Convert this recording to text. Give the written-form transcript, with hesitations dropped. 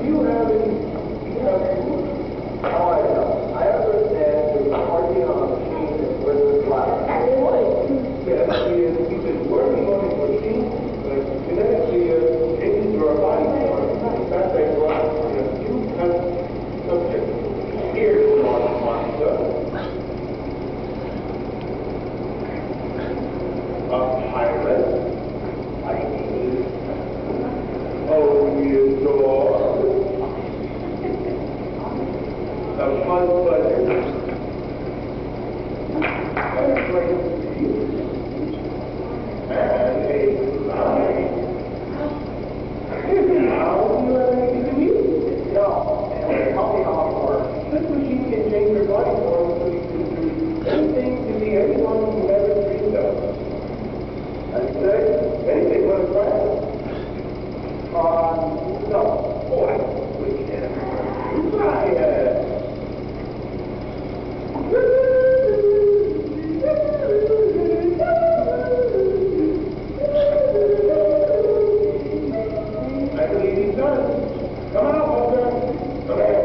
you have any, oh, I know. I understand you're working on a machine that's worth a lot. Yes, he's been working on his machine, but genetically changes your body form. In fact, they brought a new kind of subject here to our monster. A pirate? I mean, oh, you dog. A fun pleasure. And a great view. And a line. Now, you have anything to eat? No. And tell me how it works. This machine can change your body form so you can do anything to be anyone you've ever dreamed of. That's good. Anything but a friend. No. Boy, we can't. Try I believe he's done. Come on, Walter. Come on.